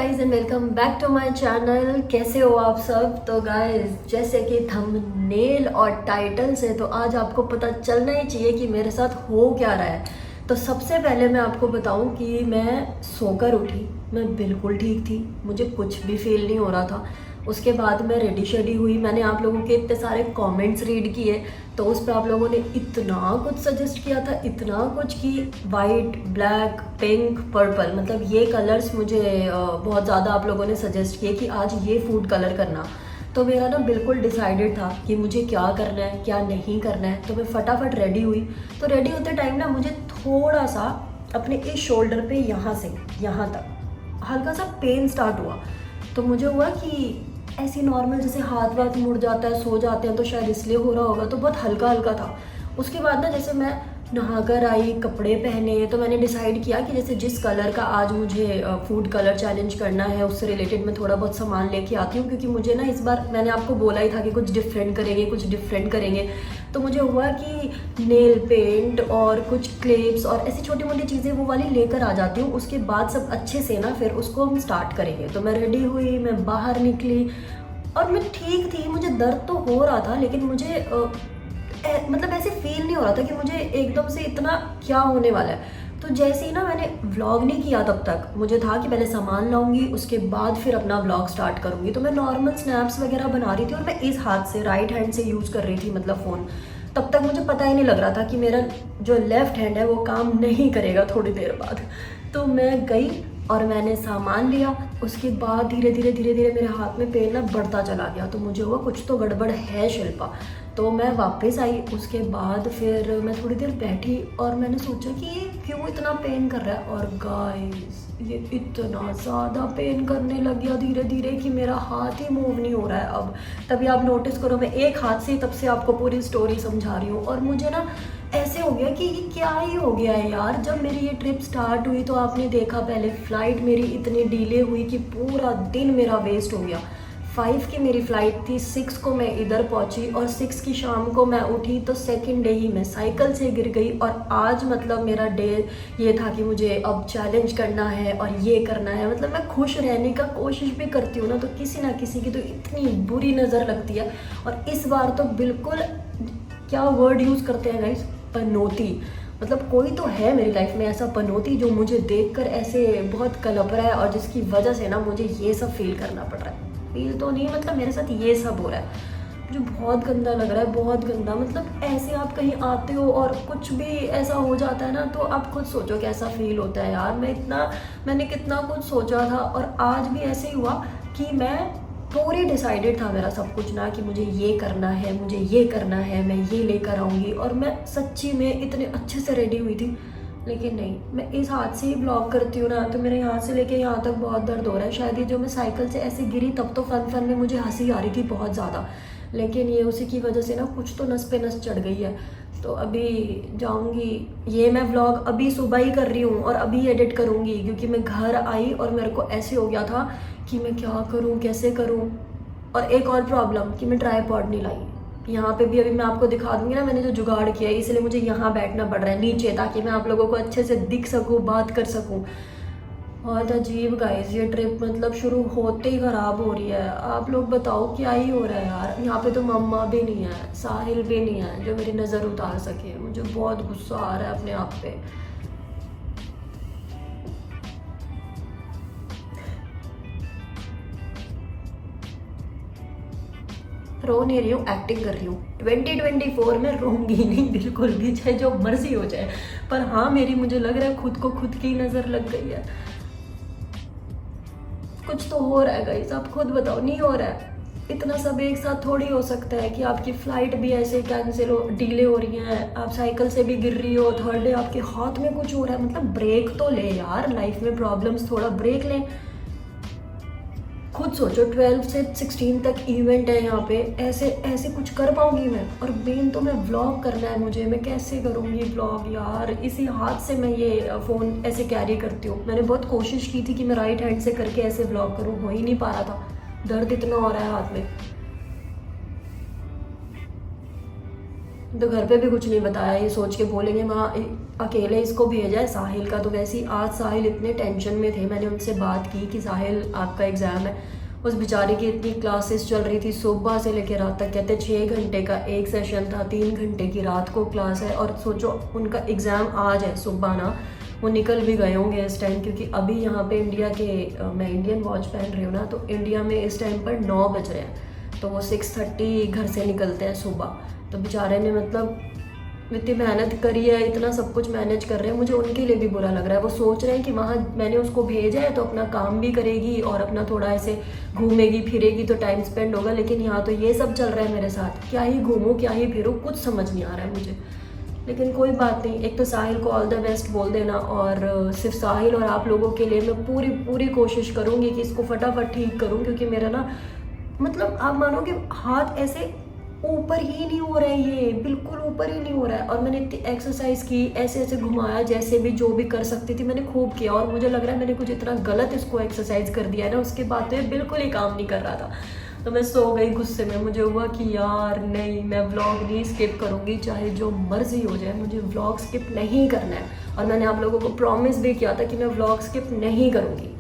Guys and welcome back to my channel. कैसे हो आप सब। तो गाइज जैसे कि थंबनेल और टाइटल से तो आज आपको पता चलना ही चाहिए कि मेरे साथ हो क्या रहा है। तो सबसे पहले मैं आपको बताऊं कि मैं सोकर उठी, मैं बिल्कुल ठीक थी, मुझे कुछ भी फील नहीं हो रहा था। उसके बाद मैं रेडी शेडी हुई, मैंने आप लोगों के इतने सारे कमेंट्स रीड किए तो उस पर आप लोगों ने इतना कुछ सजेस्ट किया था, इतना कुछ कि वाइट, ब्लैक, पिंक, पर्पल, मतलब ये कलर्स मुझे बहुत ज़्यादा आप लोगों ने सजेस्ट किए कि आज ये फूड कलर करना। तो मेरा ना बिल्कुल डिसाइडेड था कि मुझे क्या करना है क्या नहीं करना है। तो मैं फटाफट रेडी हुई। तो रेडी होते टाइम ना मुझे थोड़ा सा अपने इस शोल्डर पे यहाँ से यहाँ तक हल्का सा पेन स्टार्ट हुआ। तो मुझे हुआ कि ऐसी नॉर्मल जैसे हाथ वाथ मुड़ जाता है, सो जाते हैं तो शायद इसलिए हो रहा होगा। तो बहुत हल्का हल्का था। उसके बाद ना जैसे मैं नहाकर आई, कपड़े पहने, तो मैंने डिसाइड किया कि जैसे जिस कलर का आज मुझे फूड कलर चैलेंज करना है उससे रिलेटेड मैं थोड़ा बहुत सामान लेके आती हूँ, क्योंकि मुझे ना इस बार मैंने आपको बोला ही था कि कुछ डिफरेंट करेंगे कुछ डिफरेंट करेंगे। तो मुझे हुआ कि नेल पेंट और कुछ क्लिप्स और ऐसी छोटी मोटी चीज़ें वो वाली लेकर आ जाती हूँ। उसके बाद सब अच्छे से ना फिर उसको हम स्टार्ट करेंगे। तो मैं रेडी हुई, मैं बाहर निकली और मैं ठीक थी। मुझे दर्द तो हो रहा था लेकिन मुझे मतलब ऐसे फील नहीं हो रहा था कि मुझे एकदम से इतना क्या होने वाला है। तो जैसे ही ना मैंने व्लॉग नहीं किया तब तक मुझे था कि पहले सामान लाऊंगी उसके बाद फिर अपना व्लॉग स्टार्ट करूंगी। तो मैं नॉर्मल स्नैप्स वगैरह बना रही थी और मैं इस हाथ से राइट हैंड से यूज़ कर रही थी मतलब फ़ोन। तब तक मुझे पता ही नहीं लग रहा था कि मेरा जो लेफ़्ट हैंड है वो काम नहीं करेगा थोड़ी देर बाद। तो मैं गई और मैंने सामान लिया। उसके बाद धीरे धीरे धीरे धीरे मेरे हाथ में पेन ना बढ़ता चला गया। तो मुझे हुआ कुछ तो गड़बड़ है शिल्पा। तो मैं वापस आई। उसके बाद फिर मैं थोड़ी देर बैठी और मैंने सोचा कि ये क्यों इतना पेन कर रहा है। और गाइस ये इतना ज़्यादा पेन करने लग गया धीरे धीरे कि मेरा हाथ ही मूव नहीं हो रहा है अब। तभी आप नोटिस करो मैं एक हाथ से तब से आपको पूरी स्टोरी समझा रही हूँ। और मुझे ना ऐसे हो गया कि ये क्या ही हो गया है यार। जब मेरी ये ट्रिप स्टार्ट हुई तो आपने देखा पहले फ़्लाइट मेरी इतनी डिले हुई कि पूरा दिन मेरा वेस्ट हो गया। 5 की मेरी फ़्लाइट थी, 6 को मैं इधर पहुंची और 6 की शाम को मैं उठी तो सेकंड डे ही मैं साइकिल से गिर गई। और आज मतलब मेरा डे ये था कि मुझे अब चैलेंज करना है और ये करना है। मतलब मैं खुश रहने का कोशिश भी करती हूँ ना तो किसी ना किसी की तो इतनी बुरी नज़र लगती है। और इस बार तो बिल्कुल क्या वर्ड यूज़ करते हैं गाइस, पनौती। मतलब कोई तो है मेरी लाइफ में ऐसा पनौती जो मुझे देखकर ऐसे बहुत कलप रहा है और जिसकी वजह से ना मुझे ये सब फील करना पड़ रहा है। फील तो नहीं मतलब मेरे साथ ये सब हो रहा है। मुझे बहुत गंदा लग रहा है, बहुत गंदा। मतलब ऐसे आप कहीं आते हो और कुछ भी ऐसा हो जाता है ना तो आप खुद सोचो कैसा फील होता है यार। मैंने कितना कुछ सोचा था और आज भी ऐसे ही हुआ कि मैं पूरी डिसाइडेड था मेरा सब कुछ ना कि मुझे ये करना है, मुझे ये करना है, मैं ये लेकर आऊँगी। और मैं सच्ची में इतने अच्छे से रेडी हुई थी लेकिन नहीं, मैं इस हाथ से ही ब्लॉग करती हूँ ना तो मेरे यहाँ से लेके यहाँ तक बहुत दर्द हो रहा है। शायद ये जो मैं साइकिल से ऐसे गिरी तब तो फन में मुझे हंसी आ रही थी बहुत ज़्यादा, लेकिन ये उसी की वजह से ना कुछ तो नस पे नस चढ़ गई है। तो अभी जाऊँगी, ये मैं व्लॉग अभी सुबह ही कर रही हूँ और अभी एडिट करूँगी क्योंकि मैं घर आई और मेरे को ऐसे हो गया था कि मैं क्या करूँ कैसे करूँ। और एक और प्रॉब्लम कि मैं ट्राईपॉड नहीं लाई। यहाँ पे भी अभी मैं आपको दिखा दूंगी ना मैंने जो जुगाड़ किया है, इसलिए मुझे यहाँ बैठना पड़ रहा है नीचे ताकि मैं आप लोगों को अच्छे से दिख सकूँ, बात कर सकूँ। बहुत अजीब गाइस ये ट्रिप मतलब शुरू होते ही ख़राब हो रही है। आप लोग बताओ क्या ही हो रहा है यार। यहाँ पे तो मम्मा भी नहीं है, साहिल भी नहीं है जो मेरी नज़र उतार सके। मुझे बहुत गुस्सा आ रहा है अपने आप पे। रो नहीं रही हूँ, एक्टिंग कर रही हूँ। 2024 में रोऊंगी नहीं बिल्कुल भी, चाहे जो मर्जी हो जाए। पर हाँ मेरी मुझे लग रहा है खुद को खुद की नज़र लग गई है। कुछ तो हो रहा है गाइस, आप खुद बताओ नहीं हो रहा है। इतना सब एक साथ थोड़ी हो सकता है कि आपकी फ़्लाइट भी ऐसे कैंसिल हो, डिले हो रही है, आप साइकिल से भी गिर रही हो, थर्ड डे आपके हाथ में कुछ हो रहा है। मतलब ब्रेक तो ले यार, लाइफ में प्रॉब्लम्स थोड़ा ब्रेक लें। खुद सोचो 12 से 16 तक इवेंट है यहाँ पे, ऐसे ऐसे कुछ कर पाऊंगी मैं। और मेन तो मैं व्लॉग करना है मुझे, मैं कैसे करूँगी व्लॉग यार। इसी हाथ से मैं ये फ़ोन ऐसे कैरी करती हूँ। मैंने बहुत कोशिश की थी कि मैं राइट हैंड से करके ऐसे व्लॉग करूँ, हो ही नहीं पा रहा था, दर्द इतना हो रहा है हाथ में। तो घर पे भी कुछ नहीं बताया, ये सोच के बोलेंगे वहाँ अकेले इसको भेजा है। साहिल का तो वैसे ही आज साहिल इतने टेंशन में थे, मैंने उनसे बात की कि साहिल आपका एग्ज़ाम है। उस बेचारे की इतनी क्लासेस चल रही थी सुबह से लेकर रात तक, कहते 6 घंटे का एक सेशन था, 3 घंटे की रात को क्लास है। और सोचो उनका एग्ज़ाम आज है सुबह ना, वो निकल भी गए होंगे इस टाइम, क्योंकि अभी यहाँ पे इंडिया के मैं इंडियन वॉच पहन रही हूँ ना, तो इंडिया में इस टाइम पर 9 बज रहे हैं, तो वो 6:30 घर से निकलते हैं सुबह। तो बेचारे ने मतलब इतनी मेहनत करी है, इतना सब कुछ मैनेज कर रहे हैं, मुझे उनके लिए भी बुरा लग रहा है। वो सोच रहे हैं कि वहाँ मैंने उसको भेजा है तो अपना काम भी करेगी और अपना थोड़ा ऐसे घूमेगी फिरेगी तो टाइम स्पेंड होगा, लेकिन यहाँ तो ये सब चल रहा है मेरे साथ, क्या ही घूमूँ क्या ही फिरूँ, कुछ समझ नहीं आ रहा है मुझे। लेकिन कोई बात नहीं, एक तो साहिल को ऑल द बेस्ट बोल देना, और सिर्फ साहिल और आप लोगों के लिए मैं पूरी पूरी कोशिश करूँगी कि इसको फटाफट ठीक करूँ, क्योंकि मेरा ना मतलब आप मानोगे हाथ ऐसे ऊपर ही नहीं हो रहा है, ये बिल्कुल ऊपर ही नहीं हो रहा है। और मैंने इतनी एक्सरसाइज की, ऐसे ऐसे घुमाया, जैसे भी जो भी कर सकती थी मैंने खूब किया, और मुझे लग रहा है मैंने कुछ इतना गलत इसको एक्सरसाइज कर दिया है ना, उसके बाद तो ये बिल्कुल ही काम नहीं कर रहा था। तो मैं सो गई गुस्से में, मुझे हुआ कि यार नहीं, मैं व्लॉग नहीं स्किप करूँगी, चाहे जो मर्जी हो जाए, मुझे व्लॉग स्किप नहीं करना है। और मैंने आप लोगों को प्रॉमिस भी किया था कि मैं व्लॉग स्किप नहीं करूँगी,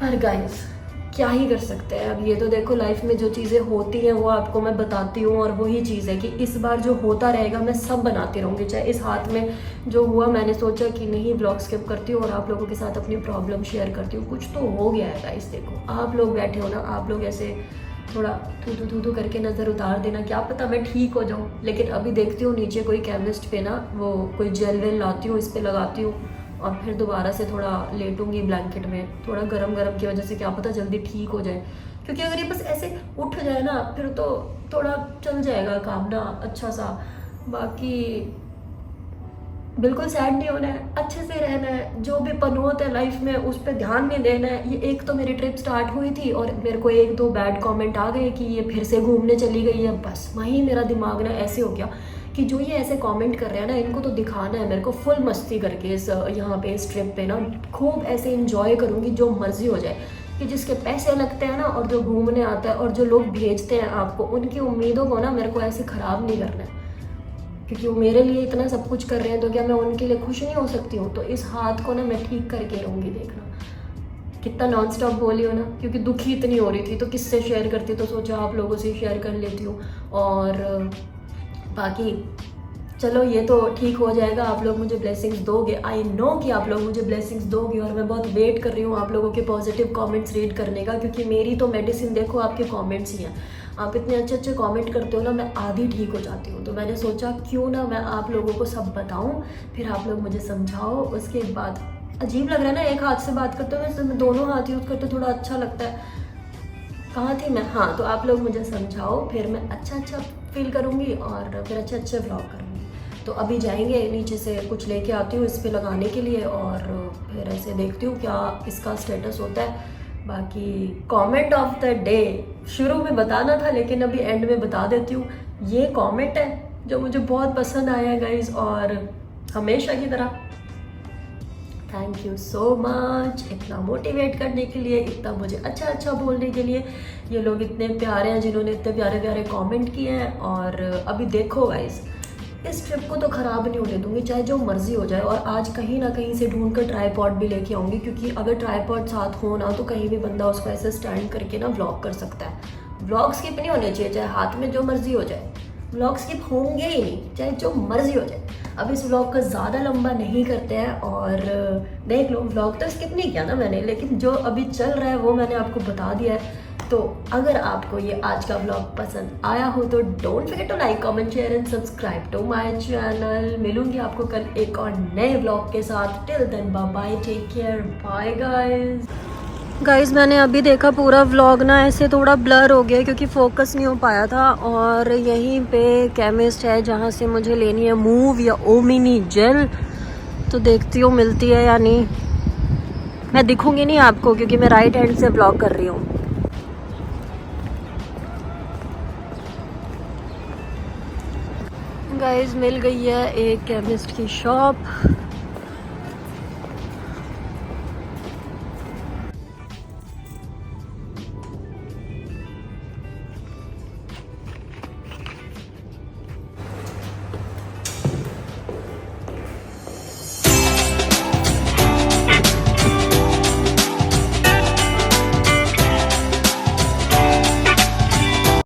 पर गाइस क्या ही कर सकते हैं। अब ये तो देखो लाइफ में जो चीज़ें होती हैं वो आपको मैं बताती हूँ, और वही चीज़ है कि इस बार जो होता रहेगा मैं सब बनाती रहूँगी। चाहे इस हाथ में जो हुआ, मैंने सोचा कि नहीं व्लॉग स्किप करती हूँ और आप लोगों के साथ अपनी प्रॉब्लम शेयर करती हूँ। कुछ तो हो गया है गाइस, देखो आप लोग बैठे हो ना, आप लोग ऐसे थोड़ा थू करके नज़र उतार देना, क्या पता मैं ठीक हो जाऊँ। लेकिन अभी देखती हूँ नीचे कोई केमिस्ट पे ना वो कोई जेल वेल लाती हूँ, इस पर लगाती हूँ, और फिर दोबारा से थोड़ा लेटूंगी ब्लैंकेट में, थोड़ा गरम गरम की वजह से क्या पता जल्दी ठीक हो जाए। क्योंकि अगर ये बस ऐसे उठ जाए ना, फिर तो थोड़ा चल जाएगा काम ना अच्छा सा। बाकी बिल्कुल सैड नहीं होना है, अच्छे से रहना है, जो भी पन होता है लाइफ में उस पर ध्यान नहीं देना है। ये एक तो मेरी ट्रिप स्टार्ट हुई थी और मेरे को 1-2 बैड कमेंट आ गए कि ये फिर से घूमने चली गई है, बस वहीं मेरा दिमाग ना ऐसे हो गया कि जो ये ऐसे कमेंट कर रहे हैं ना, इनको तो दिखाना है मेरे को फुल मस्ती करके इस यहाँ पे इस ट्रिप पे ना, खूब ऐसे इंजॉय करूँगी जो मर्जी हो जाए। कि जिसके पैसे लगते हैं ना और जो घूमने आता है और जो लोग भेजते हैं आपको, उनकी उम्मीदों को ना मेरे को ऐसे ख़राब नहीं करना है, क्योंकि वो मेरे लिए इतना सब कुछ कर रहे हैं, तो क्या मैं उनके लिए खुश नहीं हो सकती हूँ। तो इस हाथ को ना मैं ठीक करके रहूँगी। देखना कितना नॉन स्टॉप बोली हो ना, क्योंकि दुखी इतनी हो रही थी तो किससे शेयर करती, तो सोचा आप लोगों से शेयर कर लेती हूँ। और बाकी चलो ये तो ठीक हो जाएगा, आप लोग मुझे ब्लेसिंग्स दोगे, आई नो कि आप लोग मुझे ब्लेसिंग्स दोगे, और मैं बहुत वेट कर रही हूँ आप लोगों के पॉजिटिव कमेंट्स रीड करने का, क्योंकि मेरी तो मेडिसिन देखो आपके कमेंट्स ही हैं। आप इतने अच्छे अच्छे कमेंट करते हो ना, मैं आधी ठीक हो जाती हूँ। तो मैंने सोचा क्यों ना मैं आप लोगों को सब बताऊँ, फिर आप लोग मुझे समझाओ। उसके बाद अजीब लग रहा है ना एक हाथ से बात करते हुए, मैं दोनों हाथ यूज़ करते थोड़ा अच्छा लगता है। कहाँ थी मैं, हाँ, तो आप लोग मुझे समझाओ, फिर मैं अच्छा फील करूँगी और फिर अच्छे व्लॉग करूँगी। तो अभी जाएंगे नीचे से कुछ लेके आती हूँ इस पे लगाने के लिए, और फिर ऐसे देखती हूँ क्या इसका स्टेटस होता है। बाकी कमेंट ऑफ द डे शुरू में बताना था, लेकिन अभी एंड में बता देती हूँ। ये कमेंट है जो मुझे बहुत पसंद आया गाइज, और हमेशा की तरह थैंक यू सो मच इतना मोटिवेट करने के लिए, इतना मुझे अच्छा बोलने के लिए। ये लोग इतने प्यारे हैं जिन्होंने इतने प्यारे प्यारे कमेंट किए हैं। और अभी देखो गाइस, इस ट्रिप को तो ख़राब नहीं होने दूंगी, चाहे जो मर्जी हो जाए। और आज कहीं ना कहीं से ढूंढ कर ट्राईपॉड भी लेके आऊँगी, क्योंकि अगर ट्राईपॉड साथ हो ना तो कहीं भी बंदा उसको ऐसे स्टैंड करके ना व्लॉग कर सकता है। व्लॉग स्किप नहीं होने चाहिए, चाहे हाथ में जो मर्जी हो जाए, व्लॉग स्किप होंगे ही नहीं, चाहे जो मर्जी हो जाए। अब इस व्लॉग का ज़्यादा लंबा नहीं करते हैं, और देख लो व्लॉग तो स्किप नहीं किया ना मैंने, लेकिन जो अभी चल रहा है वो मैंने आपको बता दिया है। तो अगर आपको ये आज का व्लॉग पसंद आया हो तो don't forget to like comment share and subscribe to my channel. मिलूंगी आपको कल एक और नए व्लॉग के साथ। Till then bye bye, take care, bye guys. मैंने अभी देखा पूरा व्लॉग ना ऐसे थोड़ा ब्लर हो गया क्योंकि फोकस नहीं हो पाया था। और यहीं पे केमिस्ट है जहाँ से मुझे लेनी है मूव या ओमिनी जेल, तो देखती हूँ मिलती है या नहीं। मैं दिखूंगी नहीं आपको क्योंकि मैं राइट हैंड से व्लॉग कर रही हूँ। गाइस मिल गई है एक केमिस्ट की शॉप।